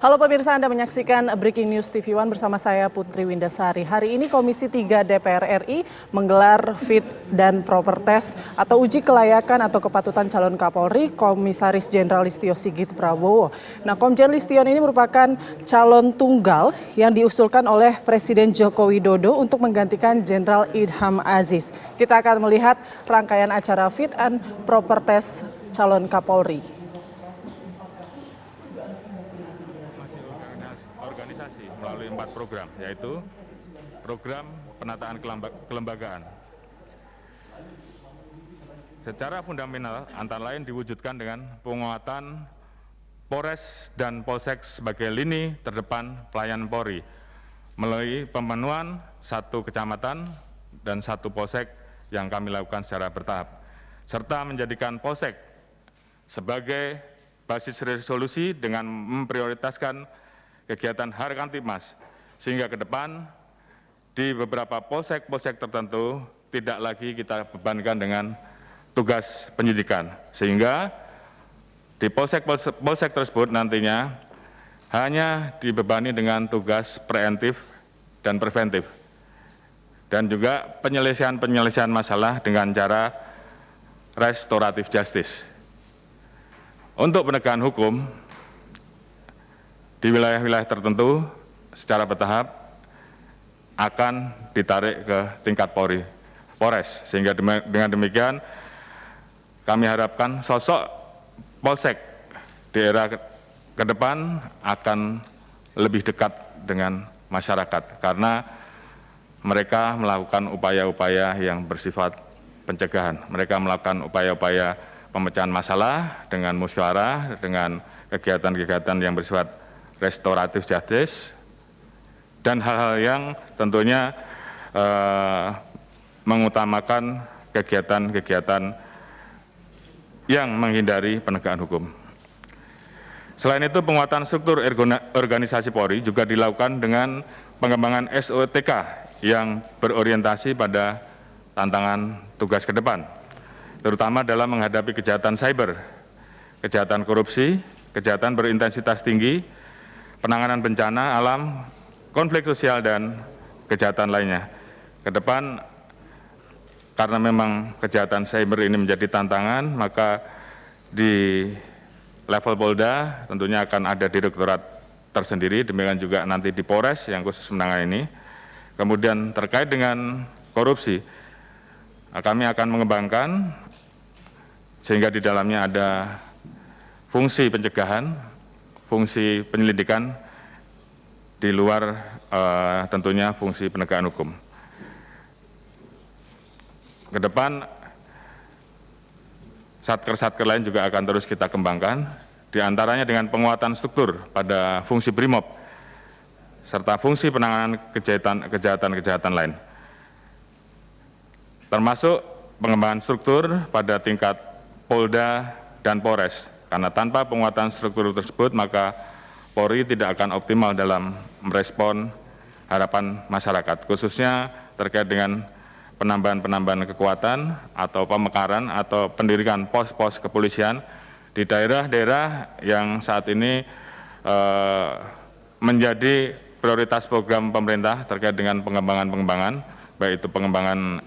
Halo pemirsa, Anda menyaksikan Breaking News TV One bersama saya Putri Windasari. Hari ini Komisi 3 DPR RI menggelar fit dan proper test atau uji kelayakan atau kepatutan calon Kapolri Komisaris Jenderal Listio Sigit Prabowo. Nah, Komjen Listio ini merupakan calon tunggal yang diusulkan oleh Presiden Joko Widodo untuk menggantikan Jenderal Idham Aziz. Kita akan melihat rangkaian acara fit and proper test calon Kapolri. Organisasi melalui 4 program, yaitu program penataan kelembagaan. Secara fundamental antara lain diwujudkan dengan penguatan Polres dan Polsek sebagai lini terdepan pelayanan Polri melalui pemenuhan 1 kecamatan dan 1 polsek yang kami lakukan secara bertahap, serta menjadikan polsek sebagai basis resolusi dengan memprioritaskan kegiatan Harkantipmas, sehingga ke depan di beberapa polsek-polsek tertentu tidak lagi kita bebankan dengan tugas penyidikan, sehingga di polsek tersebut nantinya hanya dibebani dengan tugas preventif dan preventif, dan juga penyelesaian masalah dengan cara restoratif justice. Untuk penegakan hukum di wilayah-wilayah tertentu secara bertahap akan ditarik ke tingkat Polres, sehingga dengan demikian kami harapkan sosok polsek di era ke depan akan lebih dekat dengan masyarakat karena mereka melakukan upaya-upaya yang bersifat pencegahan. Mereka melakukan upaya-upaya pemecahan masalah dengan musyawarah, dengan kegiatan-kegiatan yang bersifat restoratif justice, dan hal-hal yang tentunya mengutamakan kegiatan-kegiatan yang menghindari penegakan hukum. Selain itu, penguatan struktur organisasi Polri juga dilakukan dengan pengembangan SOTK yang berorientasi pada tantangan tugas ke depan, terutama dalam menghadapi kejahatan cyber, kejahatan korupsi, kejahatan berintensitas tinggi, penanganan bencana alam, konflik sosial, dan kejahatan lainnya. Ke depan, karena memang kejahatan cyber ini menjadi tantangan, maka di level Polda tentunya akan ada direktorat tersendiri, demikian juga nanti di Polres yang khusus menangani ini. Kemudian terkait dengan korupsi, kami akan mengembangkan sehingga di dalamnya ada fungsi pencegahan, fungsi penyelidikan di luar tentunya fungsi penegakan hukum. Ke depan, satker-satker lain juga akan terus kita kembangkan, diantaranya dengan penguatan struktur pada fungsi BRIMOB, serta fungsi penanganan kejahatan-kejahatan lain, termasuk pengembangan struktur pada tingkat Polda dan Polres. Karena tanpa penguatan struktur tersebut, maka Polri tidak akan optimal dalam merespon harapan masyarakat, khususnya terkait dengan penambahan kekuatan atau pemekaran atau pendirikan pos-pos kepolisian di daerah-daerah yang saat ini menjadi prioritas program pemerintah terkait dengan pengembangan, baik itu pengembangan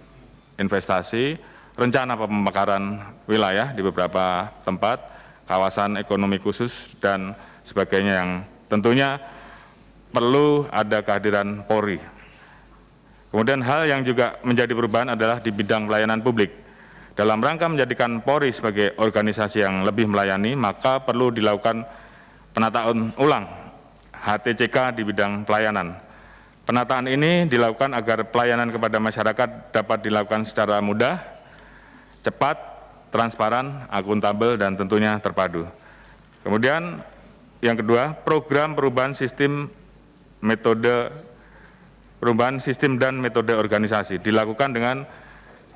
investasi, rencana pemekaran wilayah di beberapa tempat, kawasan ekonomi khusus, dan sebagainya yang tentunya perlu ada kehadiran Polri. Kemudian hal yang juga menjadi perubahan adalah di bidang pelayanan publik. Dalam rangka menjadikan Polri sebagai organisasi yang lebih melayani, maka perlu dilakukan penataan ulang HTCK di bidang pelayanan. Penataan ini dilakukan agar pelayanan kepada masyarakat dapat dilakukan secara mudah, cepat, transparan, akuntabel, dan tentunya terpadu. Kemudian yang kedua, program perubahan sistem dan metode organisasi dilakukan dengan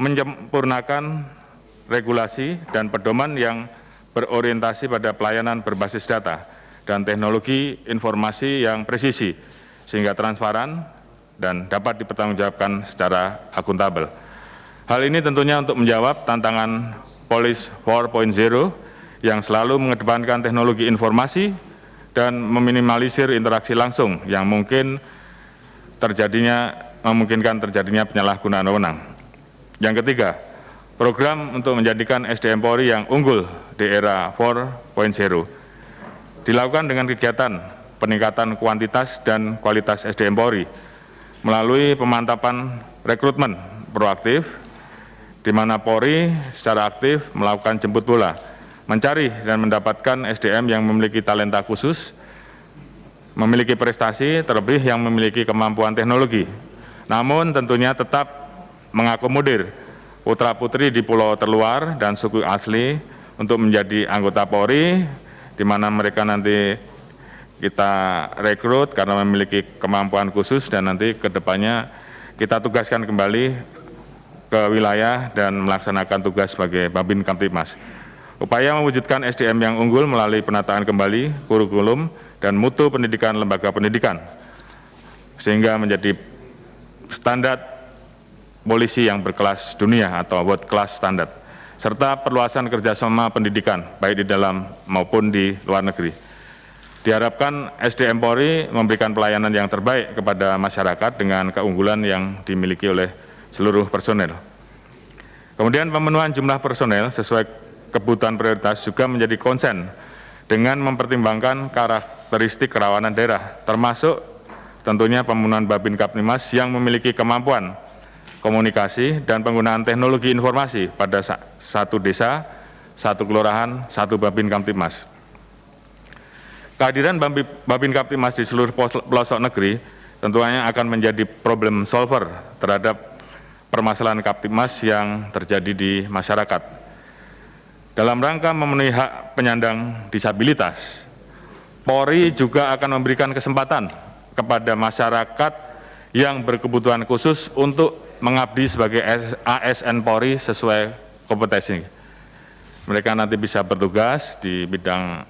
menyempurnakan regulasi dan pedoman yang berorientasi pada pelayanan berbasis data dan teknologi informasi yang presisi, sehingga transparan dan dapat dipertanggungjawabkan secara akuntabel. Hal ini tentunya untuk menjawab tantangan Polis 4.0 yang selalu mengedepankan teknologi informasi dan meminimalisir interaksi langsung yang memungkinkan terjadinya penyalahgunaan wewenang. Yang ketiga, program untuk menjadikan SDM Polri yang unggul di era 4.0 dilakukan dengan kegiatan peningkatan kuantitas dan kualitas SDM Polri melalui pemantapan rekrutmen proaktif, di mana Polri secara aktif melakukan jemput bola, mencari dan mendapatkan SDM yang memiliki talenta khusus, memiliki prestasi, terlebih yang memiliki kemampuan teknologi, namun tentunya tetap mengakomodir putra-putri di pulau terluar dan suku asli untuk menjadi anggota Polri, di mana mereka nanti kita rekrut karena memiliki kemampuan khusus dan nanti ke depannya kita tugaskan kembali ke wilayah dan melaksanakan tugas sebagai Babin Kamtibmas. Upaya mewujudkan SDM yang unggul melalui penataan kembali kurikulum dan mutu pendidikan lembaga pendidikan, sehingga menjadi standar polisi yang berkelas dunia atau world class standard, serta perluasan kerjasama pendidikan baik di dalam maupun di luar negeri. Diharapkan SDM Polri memberikan pelayanan yang terbaik kepada masyarakat dengan keunggulan yang dimiliki oleh seluruh personel. Kemudian pemenuhan jumlah personel sesuai kebutuhan prioritas juga menjadi konsen dengan mempertimbangkan karakteristik kerawanan daerah, termasuk tentunya pemenuhan Babin Kamtibmas yang memiliki kemampuan komunikasi dan penggunaan teknologi informasi pada satu desa, satu kelurahan, satu Babin Kamtibmas. Kehadiran Babin Kamtibmas di seluruh pelosok negeri tentunya akan menjadi problem solver terhadap permasalahan Kamtibmas yang terjadi di masyarakat. Dalam rangka memenuhi hak penyandang disabilitas, Polri juga akan memberikan kesempatan kepada masyarakat yang berkebutuhan khusus untuk mengabdi sebagai ASN Polri sesuai kompetensi. Mereka nanti bisa bertugas di bidang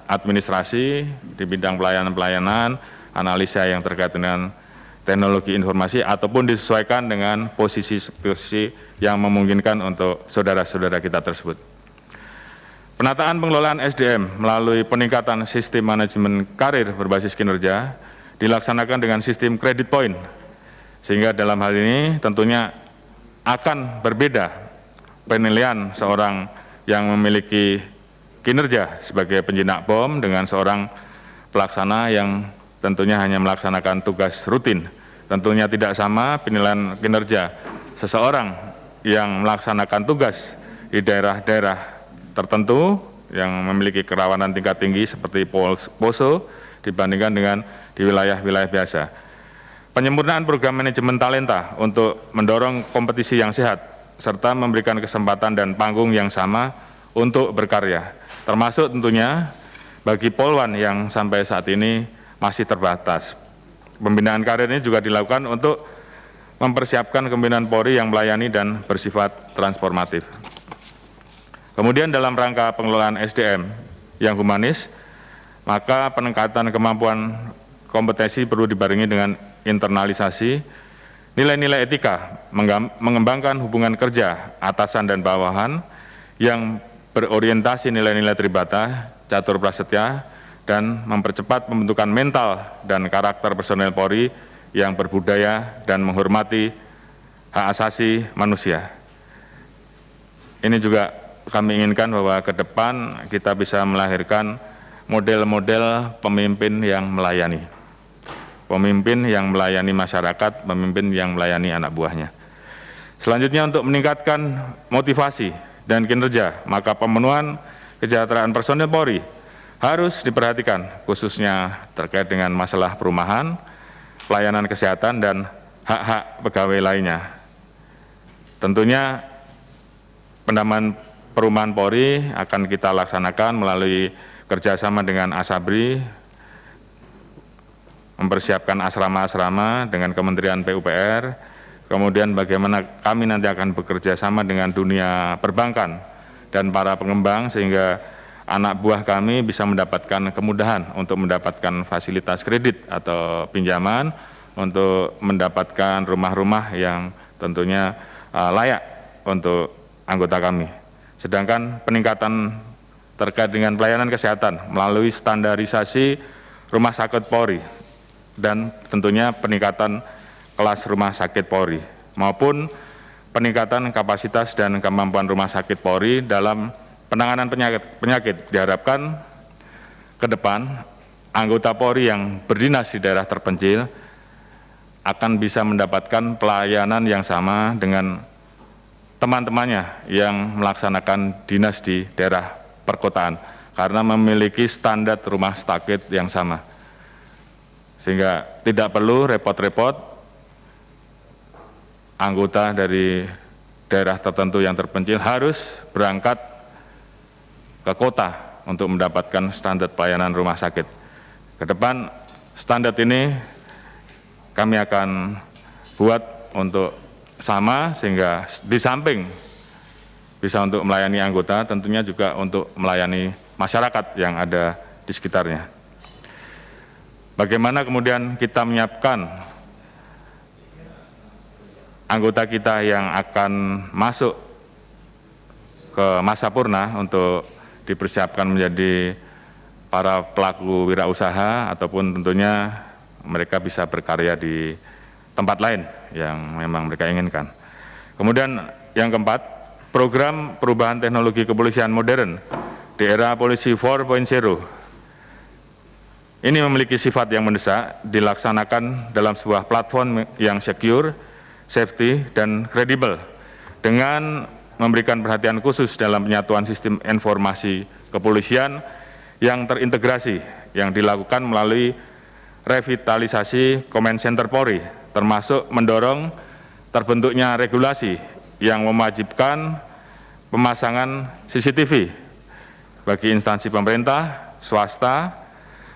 administrasi, di bidang pelayanan-pelayanan, analisa yang terkait dengan teknologi informasi, ataupun disesuaikan dengan posisi-posisi yang memungkinkan untuk saudara-saudara kita tersebut. Penataan pengelolaan SDM melalui peningkatan sistem manajemen karir berbasis kinerja dilaksanakan dengan sistem credit point, sehingga dalam hal ini tentunya akan berbeda penilaian seorang yang memiliki kinerja sebagai penjinak bom dengan seorang pelaksana yang tentunya hanya melaksanakan tugas rutin. Tentunya tidak sama penilaian kinerja seseorang yang melaksanakan tugas di daerah-daerah tertentu yang memiliki kerawanan tingkat tinggi seperti Poso dibandingkan dengan di wilayah-wilayah biasa. Penyempurnaan program manajemen talenta untuk mendorong kompetisi yang sehat, serta memberikan kesempatan dan panggung yang sama untuk berkarya, termasuk tentunya bagi Polwan yang sampai saat ini masih terbatas. Pembinaan karir ini juga dilakukan untuk mempersiapkan kepemimpinan Polri yang melayani dan bersifat transformatif. Kemudian dalam rangka pengelolaan SDM yang humanis, maka peningkatan kemampuan kompetensi perlu dibarengi dengan internalisasi nilai-nilai etika, mengembangkan hubungan kerja atasan dan bawahan yang berorientasi nilai-nilai tribata, catur prasetya, dan mempercepat pembentukan mental dan karakter personel Polri yang berbudaya dan menghormati hak asasi manusia. Ini juga kami inginkan bahwa ke depan kita bisa melahirkan model-model pemimpin yang melayani. Pemimpin yang melayani masyarakat, pemimpin yang melayani anak buahnya. Selanjutnya untuk meningkatkan motivasi dan kinerja, maka pemenuhan kesejahteraan personel Polri harus diperhatikan, khususnya terkait dengan masalah perumahan, pelayanan kesehatan, dan hak-hak pegawai lainnya. Tentunya pendampingan perumahan Polri akan kita laksanakan melalui kerjasama dengan Asabri, mempersiapkan asrama-asrama dengan Kementerian PUPR, kemudian bagaimana kami nanti akan bekerja sama dengan dunia perbankan dan para pengembang sehingga anak buah kami bisa mendapatkan kemudahan untuk mendapatkan fasilitas kredit atau pinjaman untuk mendapatkan rumah-rumah yang tentunya layak untuk anggota kami. Sedangkan peningkatan terkait dengan pelayanan kesehatan melalui standarisasi rumah sakit Polri dan tentunya peningkatan kelas rumah sakit Polri maupun peningkatan kapasitas dan kemampuan rumah sakit Polri dalam penanganan penyakit. Diharapkan ke depan anggota Polri yang berdinas di daerah terpencil akan bisa mendapatkan pelayanan yang sama dengan teman-temannya yang melaksanakan dinas di daerah perkotaan karena memiliki standar rumah sakit yang sama. Sehingga tidak perlu repot-repot anggota dari daerah tertentu yang terpencil harus berangkat ke kota untuk mendapatkan standar pelayanan rumah sakit. Ke depan standar ini kami akan buat untuk sama sehingga di samping bisa untuk melayani anggota, tentunya juga untuk melayani masyarakat yang ada di sekitarnya. Bagaimana kemudian kita menyiapkan anggota kita yang akan masuk ke masa purna untuk dipersiapkan menjadi para pelaku wirausaha ataupun tentunya mereka bisa berkarya di tempat lain yang memang mereka inginkan. Kemudian yang keempat, program perubahan teknologi kepolisian modern di era polisi 4.0. Ini memiliki sifat yang mendesak, dilaksanakan dalam sebuah platform yang secure, safety, dan kredibel, dengan memberikan perhatian khusus dalam penyatuan sistem informasi kepolisian yang terintegrasi, yang dilakukan melalui revitalisasi Command Center Polri, termasuk mendorong terbentuknya regulasi yang mewajibkan pemasangan CCTV bagi instansi pemerintah, swasta,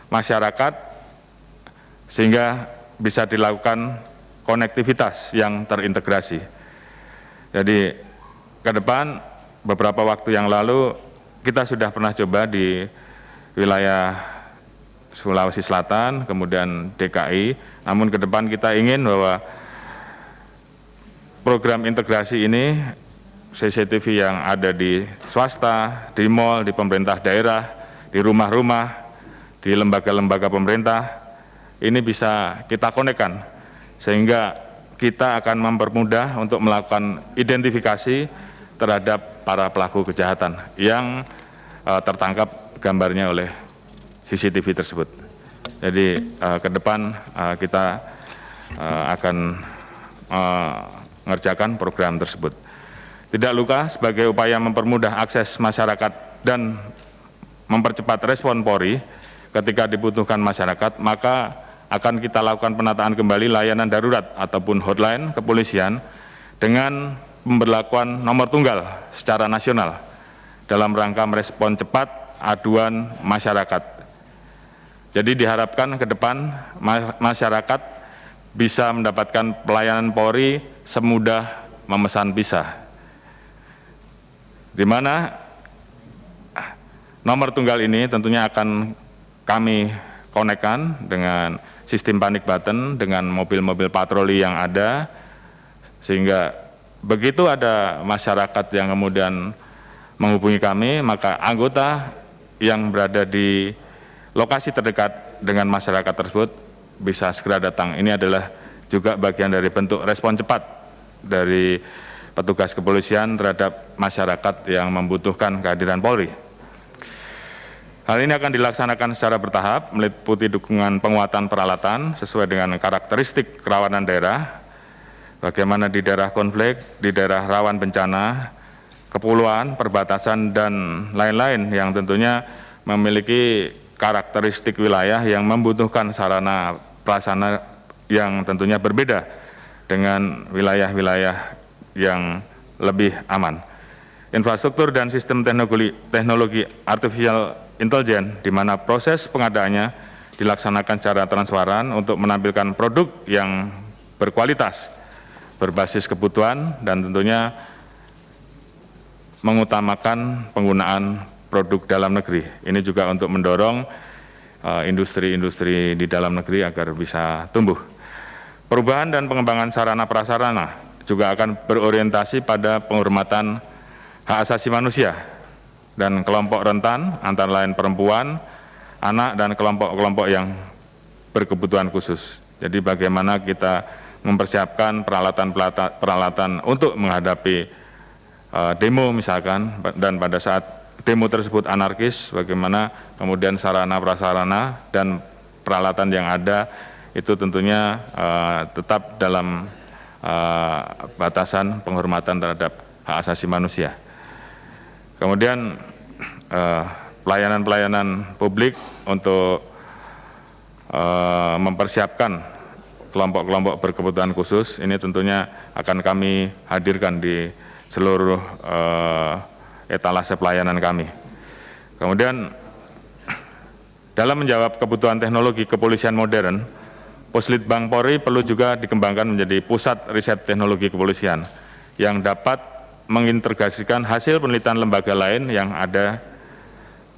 masyarakat, sehingga bisa dilakukan konektivitas yang terintegrasi. Jadi ke depan beberapa waktu yang lalu kita sudah pernah coba di wilayah Sulawesi Selatan, kemudian DKI, namun ke depan kita ingin bahwa program integrasi ini CCTV yang ada di swasta, di mal, di pemerintah daerah, di rumah-rumah, di lembaga-lembaga pemerintah, ini bisa kita konekkan sehingga kita akan mempermudah untuk melakukan identifikasi terhadap para pelaku kejahatan yang tertangkap gambarnya oleh CCTV tersebut. Jadi ke depan kita akan mengerjakan program tersebut. Tidak lupa sebagai upaya mempermudah akses masyarakat dan mempercepat respon Polri ketika dibutuhkan masyarakat, maka akan kita lakukan penataan kembali layanan darurat ataupun hotline kepolisian dengan pemberlakuan nomor tunggal secara nasional dalam rangka merespon cepat aduan masyarakat. Jadi diharapkan ke depan masyarakat bisa mendapatkan pelayanan Polri semudah memesan pizza, di mana nomor tunggal ini tentunya akan kami konekkan dengan sistem panic button dengan mobil-mobil patroli yang ada, sehingga begitu ada masyarakat yang kemudian menghubungi kami, maka anggota yang berada di lokasi terdekat dengan masyarakat tersebut bisa segera datang. Ini adalah juga bagian dari bentuk respon cepat dari petugas kepolisian terhadap masyarakat yang membutuhkan kehadiran Polri. Hal ini akan dilaksanakan secara bertahap, meliputi dukungan penguatan peralatan sesuai dengan karakteristik kerawanan daerah, bagaimana di daerah konflik, di daerah rawan bencana, kepulauan, perbatasan, dan lain-lain yang tentunya memiliki karakteristik wilayah yang membutuhkan sarana prasarana yang tentunya berbeda dengan wilayah-wilayah yang lebih aman. Infrastruktur dan sistem teknologi artificial intelligence, di mana proses pengadaannya dilaksanakan secara transparan untuk menampilkan produk yang berkualitas, berbasis kebutuhan, dan tentunya mengutamakan penggunaan produk dalam negeri. Ini juga untuk mendorong industri-industri di dalam negeri agar bisa tumbuh. Perubahan dan pengembangan sarana prasarana juga akan berorientasi pada penghormatan hak asasi manusia dan kelompok rentan, antara lain perempuan, anak dan kelompok-kelompok yang berkebutuhan khusus. Jadi bagaimana kita mempersiapkan peralatan untuk menghadapi demo misalkan, dan pada saat demo tersebut anarkis, bagaimana kemudian sarana prasarana dan peralatan yang ada itu tentunya tetap dalam batasan penghormatan terhadap hak asasi manusia. Kemudian pelayanan-pelayanan publik untuk mempersiapkan kelompok-kelompok berkebutuhan khusus ini tentunya akan kami hadirkan di seluruh etalase pelayanan kami. Kemudian dalam menjawab kebutuhan teknologi kepolisian modern, Puslitbang Polri perlu juga dikembangkan menjadi pusat riset teknologi kepolisian yang dapat mengintegrasikan hasil penelitian lembaga lain yang ada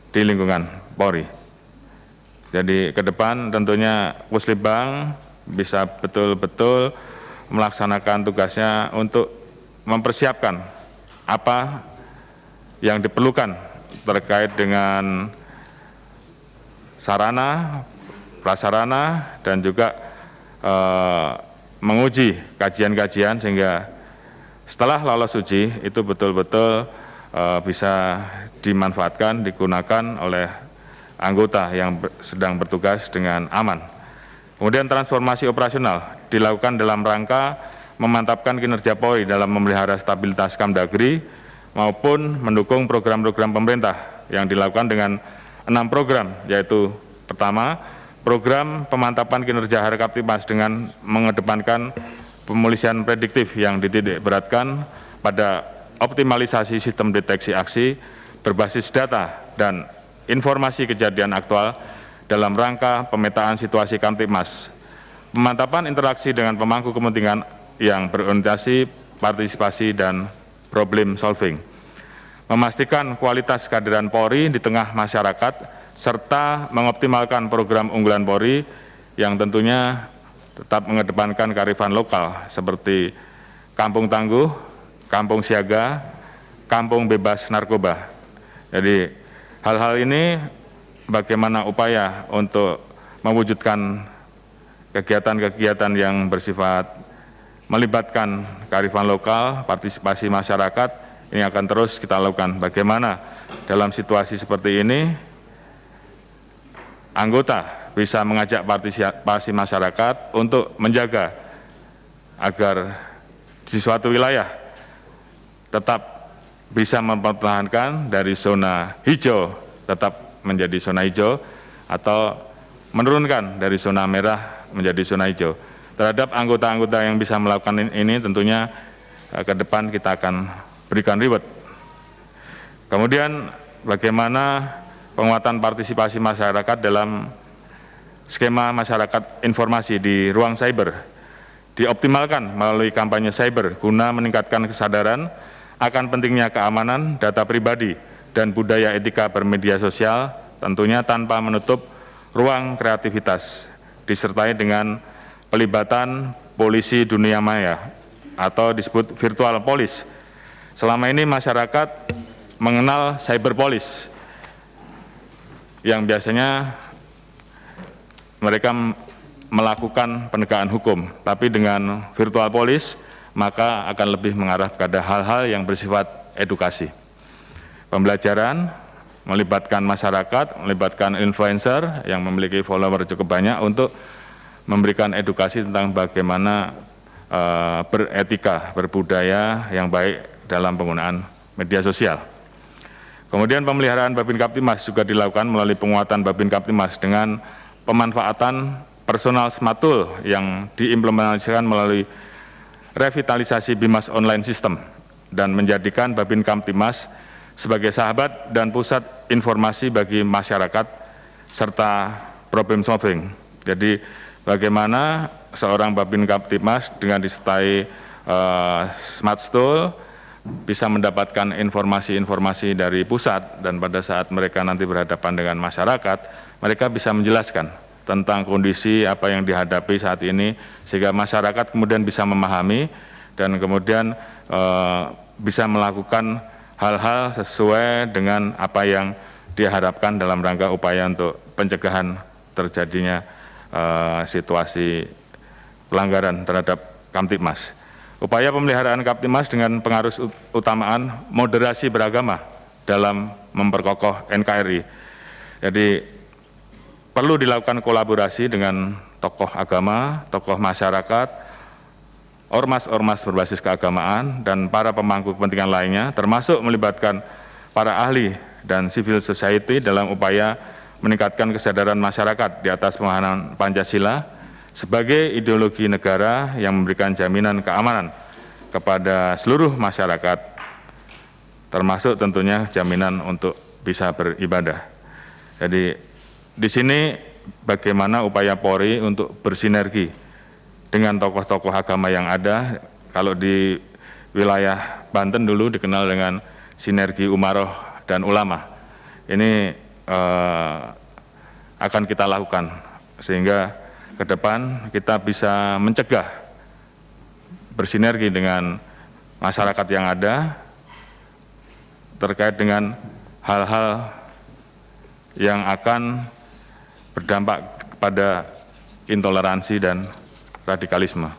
di lingkungan Polri. Jadi ke depan tentunya Puslitbang bisa betul-betul melaksanakan tugasnya untuk mempersiapkan apa yang diperlukan terkait dengan sarana, prasarana, dan juga menguji kajian-kajian sehingga setelah lolos uji itu betul-betul bisa dimanfaatkan, digunakan oleh anggota yang sedang bertugas dengan aman. Kemudian transformasi operasional dilakukan dalam rangka memantapkan kinerja Polri dalam memelihara stabilitas Kamdagri maupun mendukung program-program pemerintah yang dilakukan dengan 6 program, yaitu pertama, program pemantapan kinerja Harkaptimas dengan mengedepankan pemulihan prediktif yang dititik beratkan pada optimalisasi sistem deteksi aksi berbasis data dan informasi kejadian aktual dalam rangka pemetaan situasi Kamtibmas, pemantapan interaksi dengan pemangku kepentingan yang berorientasi partisipasi dan problem solving, memastikan kualitas kehadiran Polri di tengah masyarakat, serta mengoptimalkan program unggulan Polri yang tentunya tetap mengedepankan kearifan lokal seperti Kampung Tangguh, Kampung Siaga, Kampung Bebas Narkoba. Jadi hal-hal ini bagaimana upaya untuk mewujudkan kegiatan-kegiatan yang bersifat melibatkan kearifan lokal, partisipasi masyarakat, ini akan terus kita lakukan. Bagaimana dalam situasi seperti ini anggota bisa mengajak partisipasi masyarakat untuk menjaga agar di suatu wilayah tetap bisa mempertahankan dari zona hijau tetap menjadi zona hijau atau menurunkan dari zona merah menjadi zona hijau. Terhadap anggota-anggota yang bisa melakukan ini tentunya ke depan kita akan berikan reward. Kemudian bagaimana penguatan partisipasi masyarakat dalam skema masyarakat informasi di ruang cyber dioptimalkan melalui kampanye cyber guna meningkatkan kesadaran akan pentingnya keamanan data pribadi dan budaya etika bermedia sosial, tentunya tanpa menutup ruang kreativitas, disertai dengan pelibatan polisi dunia maya atau disebut virtual police. Selama ini masyarakat mengenal cyberpolis yang biasanya mereka melakukan penegakan hukum, tapi dengan virtual police maka akan lebih mengarah pada hal-hal yang bersifat edukasi. Pembelajaran melibatkan masyarakat, melibatkan influencer yang memiliki follower cukup banyak untuk memberikan edukasi tentang bagaimana beretika, berbudaya yang baik dalam penggunaan media sosial. Kemudian pemeliharaan Babin Kaptimas juga dilakukan melalui penguatan Babin Kaptimas dengan pemanfaatan personal smart tool yang diimplementasikan melalui revitalisasi Bimas Online System dan menjadikan Babin Kaptimas sebagai sahabat dan pusat informasi bagi masyarakat serta problem solving. Jadi bagaimana seorang Babin Kaptimas dengan disertai smart tool bisa mendapatkan informasi-informasi dari pusat dan pada saat mereka nanti berhadapan dengan masyarakat, mereka bisa menjelaskan tentang kondisi apa yang dihadapi saat ini sehingga masyarakat kemudian bisa memahami dan kemudian bisa melakukan hal-hal sesuai dengan apa yang diharapkan dalam rangka upaya untuk pencegahan terjadinya situasi pelanggaran terhadap Kamtibmas. Upaya pemeliharaan Kamtibmas dengan pengaruh utamaan moderasi beragama dalam memperkokoh NKRI. Jadi perlu dilakukan kolaborasi dengan tokoh agama, tokoh masyarakat, ormas-ormas berbasis keagamaan, dan para pemangku kepentingan lainnya, termasuk melibatkan para ahli dan civil society dalam upaya meningkatkan kesadaran masyarakat di atas pemahaman Pancasila sebagai ideologi negara yang memberikan jaminan keamanan kepada seluruh masyarakat, termasuk tentunya jaminan untuk bisa beribadah. Jadi di sini bagaimana upaya Polri untuk bersinergi dengan tokoh-tokoh agama yang ada. Kalau di wilayah Banten dulu dikenal dengan sinergi umaroh dan ulama. Ini akan kita lakukan sehingga ke depan kita bisa mencegah bersinergi dengan masyarakat yang ada terkait dengan hal-hal yang akan berdampak kepada intoleransi dan radikalisme.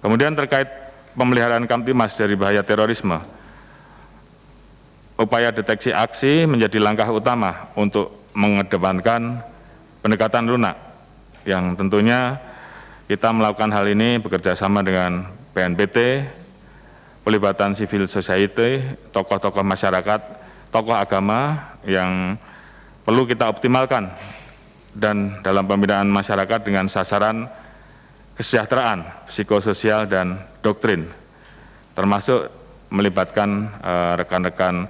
Kemudian terkait pemeliharaan Kamtibmas dari bahaya terorisme, upaya deteksi aksi menjadi langkah utama untuk mengedepankan pendekatan lunak, yang tentunya kita melakukan hal ini bekerja sama dengan BNPT, pelibatan civil society, tokoh-tokoh masyarakat, tokoh agama yang perlu kita optimalkan, dan dalam pembinaan masyarakat dengan sasaran kesejahteraan, psikososial, dan doktrin, termasuk melibatkan rekan-rekan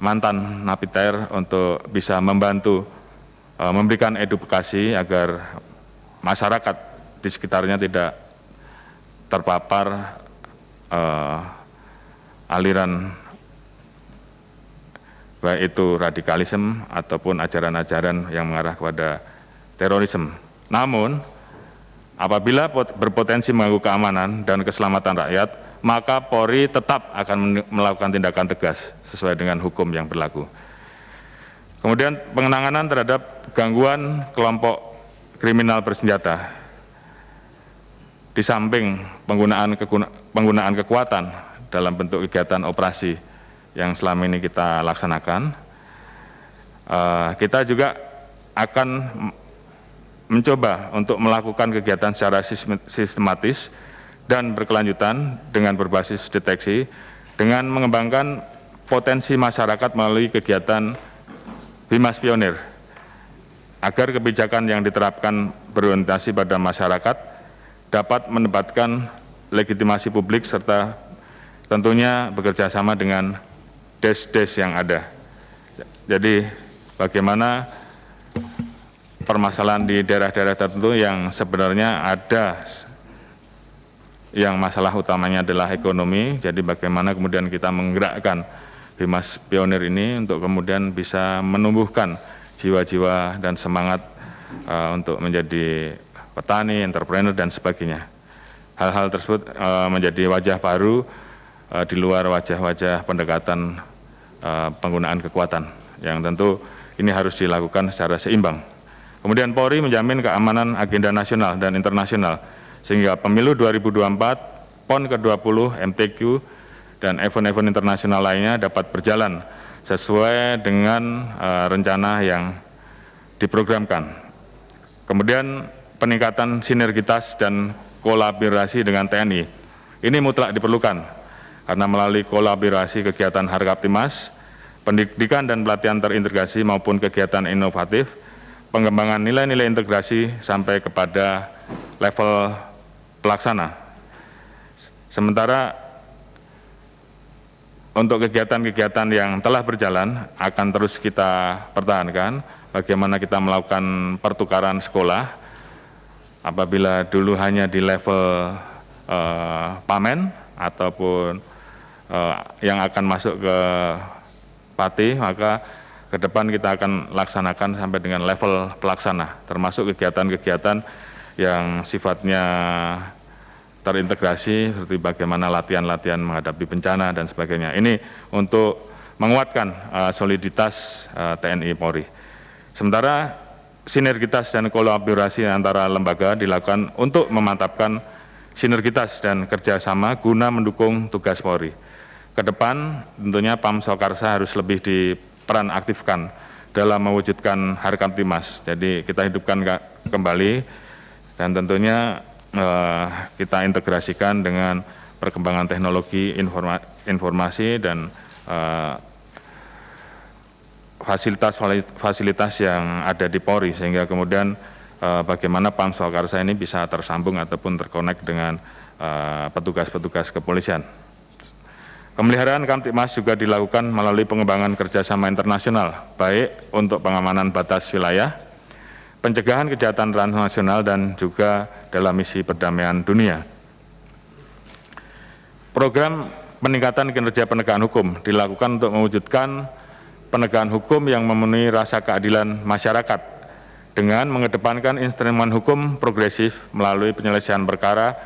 mantan napiter untuk bisa membantu memberikan edukasi agar masyarakat di sekitarnya tidak terpapar aliran baik itu radikalisme ataupun ajaran-ajaran yang mengarah kepada terorisme. Namun, apabila berpotensi mengganggu keamanan dan keselamatan rakyat, maka Polri tetap akan melakukan tindakan tegas sesuai dengan hukum yang berlaku. Kemudian penanganan terhadap gangguan kelompok kriminal bersenjata. Di samping penggunaan kekuatan dalam bentuk kegiatan operasi yang selama ini kita laksanakan, kita juga akan mencoba untuk melakukan kegiatan secara sistematis dan berkelanjutan dengan berbasis deteksi, dengan mengembangkan potensi masyarakat melalui kegiatan Bimas Pionir, agar kebijakan yang diterapkan berorientasi pada masyarakat dapat menempatkan legitimasi publik serta tentunya bekerja sama dengan des-des yang ada. Jadi bagaimana permasalahan di daerah-daerah tertentu yang sebenarnya ada yang masalah utamanya adalah ekonomi, jadi bagaimana kemudian kita menggerakkan Bimas Pionir ini untuk kemudian bisa menumbuhkan jiwa-jiwa dan semangat untuk menjadi petani, entrepreneur, dan sebagainya. Hal-hal tersebut menjadi wajah baru di luar wajah-wajah pendekatan penggunaan kekuatan, yang tentu ini harus dilakukan secara seimbang. Kemudian Polri menjamin keamanan agenda nasional dan internasional, sehingga pemilu 2024, PON ke-20, MTQ, dan event-event internasional lainnya dapat berjalan sesuai dengan rencana yang diprogramkan. Kemudian peningkatan sinergitas dan kolaborasi dengan TNI. Ini mutlak diperlukan, karena melalui kolaborasi kegiatan Harkaptimas, pendidikan dan pelatihan terintegrasi maupun kegiatan inovatif, pengembangan nilai-nilai integrasi sampai kepada level pelaksana. Sementara untuk kegiatan-kegiatan yang telah berjalan akan terus kita pertahankan, bagaimana kita melakukan pertukaran sekolah, apabila dulu hanya di level pamen ataupun yang akan masuk ke Pati, maka ke depan kita akan laksanakan sampai dengan level pelaksana, termasuk kegiatan-kegiatan yang sifatnya terintegrasi seperti bagaimana latihan-latihan menghadapi bencana dan sebagainya. Ini untuk menguatkan soliditas TNI Polri. Sementara sinergitas dan kolaborasi antara lembaga dilakukan untuk memantapkan sinergitas dan kerjasama guna mendukung tugas Polri. Ke depan tentunya Pam Swakarsa harus lebih diperan aktifkan dalam mewujudkan Harkamtibmas. Jadi kita hidupkan kembali dan tentunya kita integrasikan dengan perkembangan teknologi informasi dan fasilitas yang ada di Polri, sehingga kemudian bagaimana Pam Swakarsa ini bisa tersambung ataupun terkonek dengan petugas-petugas kepolisian. Pemeliharaan Kamtibmas juga dilakukan melalui pengembangan kerjasama internasional, baik untuk pengamanan batas wilayah, pencegahan kejahatan transnasional, dan juga dalam misi perdamaian dunia. Program peningkatan kinerja penegakan hukum dilakukan untuk mewujudkan penegakan hukum yang memenuhi rasa keadilan masyarakat dengan mengedepankan instrumen hukum progresif melalui penyelesaian perkara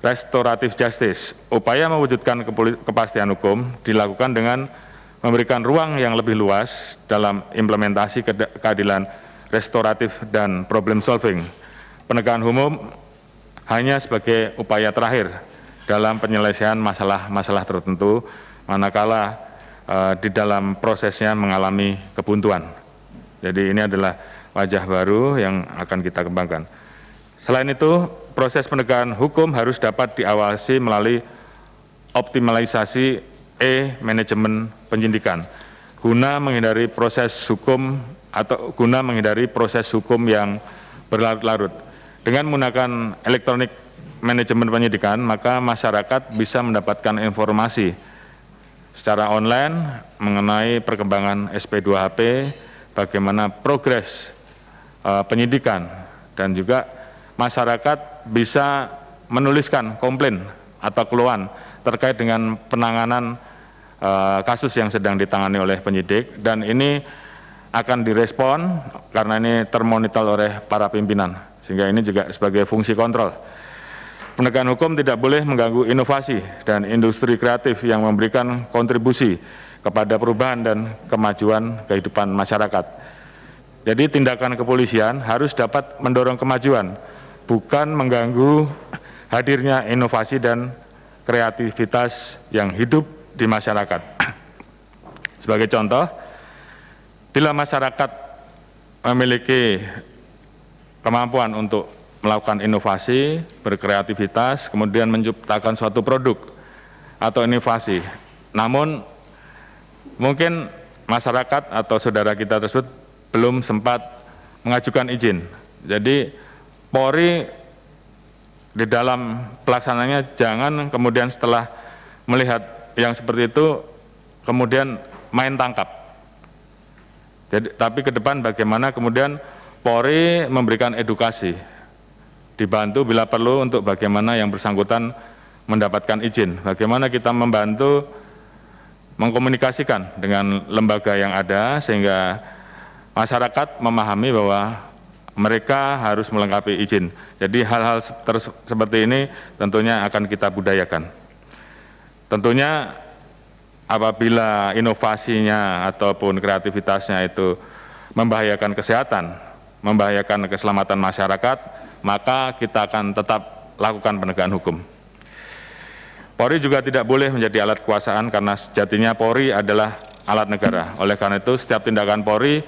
restoratif justice. Upaya mewujudkan kepastian hukum dilakukan dengan memberikan ruang yang lebih luas dalam implementasi keadilan restoratif dan problem solving. Penegakan hukum hanya sebagai upaya terakhir dalam penyelesaian masalah-masalah tertentu, manakala di dalam prosesnya mengalami kebuntuan. Jadi ini adalah wajah baru yang akan kita kembangkan. Selain itu, proses penegakan hukum harus dapat diawasi melalui optimalisasi manajemen penyidikan guna menghindari proses hukum yang berlarut-larut. Dengan menggunakan elektronik manajemen penyidikan, maka masyarakat bisa mendapatkan informasi secara online mengenai perkembangan SP2HP, bagaimana progres penyidikan, dan juga masyarakat bisa menuliskan komplain atau keluhan terkait dengan penanganan kasus yang sedang ditangani oleh penyidik, dan ini akan direspon karena ini termonitor oleh para pimpinan, sehingga ini juga sebagai fungsi kontrol. Penegakan hukum tidak boleh mengganggu inovasi dan industri kreatif yang memberikan kontribusi kepada perubahan dan kemajuan kehidupan masyarakat. Jadi tindakan kepolisian harus dapat mendorong kemajuan, bukan mengganggu hadirnya inovasi dan kreativitas yang hidup di masyarakat. Sebagai contoh, bila masyarakat memiliki kemampuan untuk melakukan inovasi, berkreativitas, kemudian menciptakan suatu produk atau inovasi, namun mungkin masyarakat atau saudara kita tersebut belum sempat mengajukan izin. Jadi Polri di dalam pelaksananya jangan kemudian setelah melihat yang seperti itu kemudian main tangkap. Jadi, tapi ke depan bagaimana kemudian Polri memberikan edukasi, dibantu bila perlu untuk bagaimana yang bersangkutan mendapatkan izin, bagaimana kita membantu mengkomunikasikan dengan lembaga yang ada sehingga masyarakat memahami bahwa mereka harus melengkapi izin. Jadi hal-hal seperti ini tentunya akan kita budayakan. Tentunya apabila inovasinya ataupun kreativitasnya itu membahayakan kesehatan, membahayakan keselamatan masyarakat, maka kita akan tetap lakukan penegakan hukum. Polri juga tidak boleh menjadi alat kekuasaan karena sejatinya Polri adalah alat negara. Oleh karena itu, setiap tindakan Polri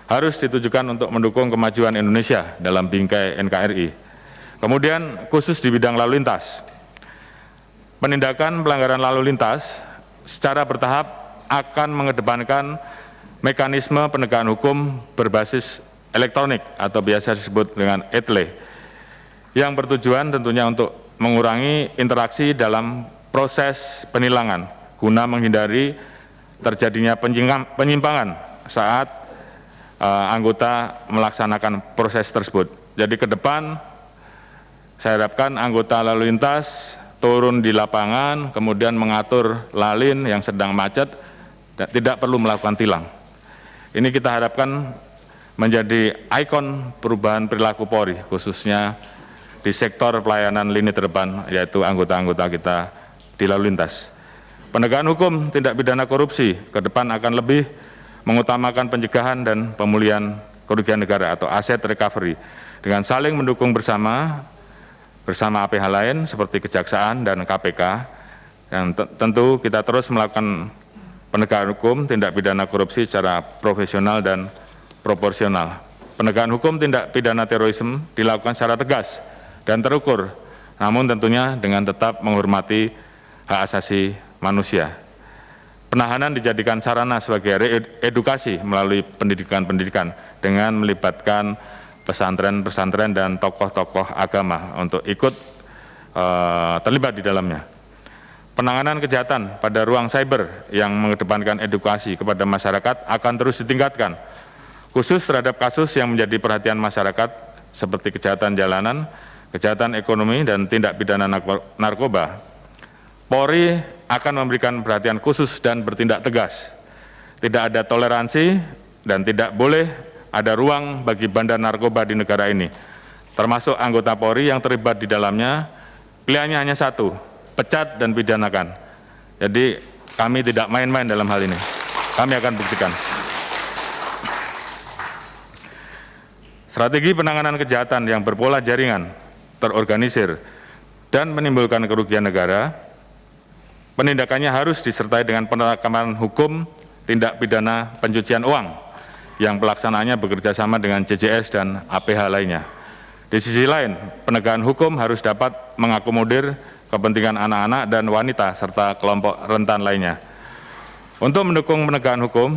harus ditujukan untuk mendukung kemajuan Indonesia dalam bingkai NKRI. Kemudian khusus di bidang lalu lintas, penindakan pelanggaran lalu lintas secara bertahap akan mengedepankan mekanisme penegakan hukum berbasis elektronik atau biasa disebut dengan ETLE, yang bertujuan tentunya untuk mengurangi interaksi dalam proses penilangan guna menghindari terjadinya penyimpangan saat anggota melaksanakan proses tersebut. Jadi ke depan saya harapkan anggota lalu lintas turun di lapangan, kemudian mengatur lalin yang sedang macet, dan tidak perlu melakukan tilang. Ini kita harapkan menjadi ikon perubahan perilaku Polri, khususnya di sektor pelayanan lini terdepan, yaitu anggota-anggota kita di lalu lintas. Penegakan hukum tindak pidana korupsi ke depan akan lebih mengutamakan pencegahan dan pemulihan kerugian negara atau asset recovery dengan saling mendukung bersama APH lain seperti Kejaksaan dan KPK. Dan tentu kita terus melakukan penegakan hukum tindak pidana korupsi secara profesional dan proporsional. Penegakan hukum tindak pidana terorisme dilakukan secara tegas dan terukur, namun tentunya dengan tetap menghormati hak asasi manusia. Penahanan dijadikan sarana sebagai edukasi melalui pendidikan-pendidikan dengan melibatkan pesantren-pesantren dan tokoh-tokoh agama untuk ikut terlibat di dalamnya. Penanganan kejahatan pada ruang cyber yang mengedepankan edukasi kepada masyarakat akan terus ditingkatkan, khusus terhadap kasus yang menjadi perhatian masyarakat seperti kejahatan jalanan, kejahatan ekonomi, dan tindak pidana narkoba. Polri akan memberikan perhatian khusus dan bertindak tegas. Tidak ada toleransi dan tidak boleh ada ruang bagi bandar narkoba di negara ini. Termasuk anggota Polri yang terlibat di dalamnya, pilihannya hanya satu, pecat dan pidanakan. Jadi kami tidak main-main dalam hal ini. Kami akan buktikan. Strategi penanganan kejahatan yang berpola jaringan, terorganisir, dan menimbulkan kerugian negara, penindakannya harus disertai dengan penerapan hukum tindak pidana pencucian uang yang pelaksanaannya bekerja sama dengan CJS dan APH lainnya. Di sisi lain, penegakan hukum harus dapat mengakomodir kepentingan anak-anak dan wanita serta kelompok rentan lainnya. Untuk mendukung penegakan hukum,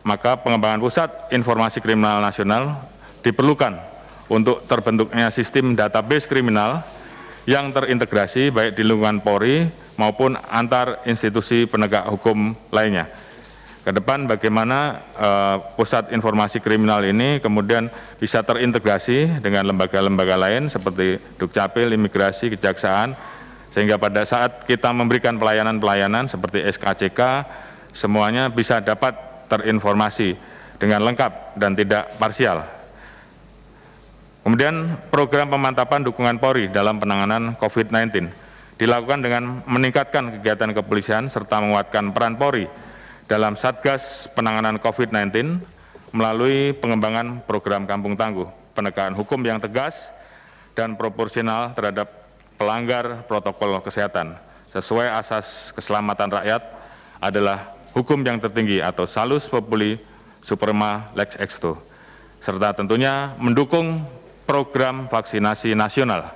maka pengembangan Pusat Informasi Kriminal Nasional diperlukan untuk terbentuknya sistem database kriminal yang terintegrasi baik di lingkungan Polri maupun antar institusi penegak hukum lainnya. Ke depan bagaimana Pusat Informasi Kriminal ini kemudian bisa terintegrasi dengan lembaga-lembaga lain seperti Dukcapil, Imigrasi, Kejaksaan, sehingga pada saat kita memberikan pelayanan-pelayanan seperti SKCK, semuanya bisa dapat terinformasi dengan lengkap dan tidak parsial. Kemudian program pemantapan dukungan Polri dalam penanganan COVID-19 dilakukan dengan meningkatkan kegiatan kepolisian serta menguatkan peran Polri dalam Satgas Penanganan COVID-19 melalui pengembangan program Kampung Tangguh, penegakan hukum yang tegas dan proporsional terhadap pelanggar protokol kesehatan sesuai asas keselamatan rakyat adalah hukum yang tertinggi atau salus populi suprema lex exto, serta tentunya mendukung program vaksinasi nasional.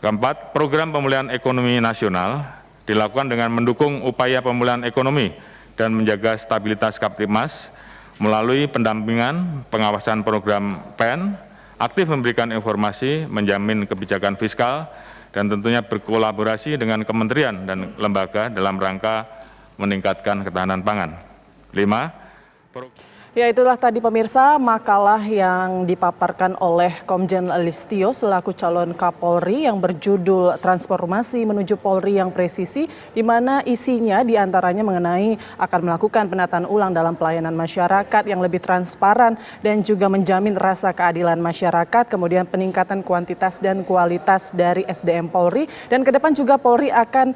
Keempat, program pemulihan ekonomi nasional dilakukan dengan mendukung upaya pemulihan ekonomi dan menjaga stabilitas Kaptimas melalui pendampingan pengawasan program PEN, aktif memberikan informasi, menjamin kebijakan fiskal, dan tentunya berkolaborasi dengan kementerian dan lembaga dalam rangka meningkatkan ketahanan pangan. 5. Ya, itulah tadi pemirsa makalah yang dipaparkan oleh Komjen Listio selaku calon Kapolri yang berjudul Transformasi Menuju Polri yang Presisi, di mana isinya diantaranya mengenai akan melakukan penataan ulang dalam pelayanan masyarakat yang lebih transparan dan juga menjamin rasa keadilan masyarakat, kemudian peningkatan kuantitas dan kualitas dari SDM Polri, dan ke depan juga Polri akan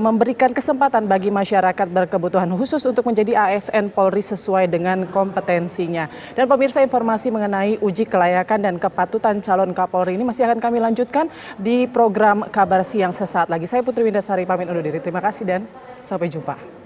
memberikan kesempatan bagi masyarakat berkebutuhan khusus untuk menjadi ASN Polri sesuai dengan kompetensinya. Dan pemirsa, informasi mengenai uji kelayakan dan kepatutan calon Kapolri ini masih akan kami lanjutkan di program Kabar Siang sesaat lagi. Saya Putri Windasari pamit undur diri. Terima kasih dan sampai jumpa.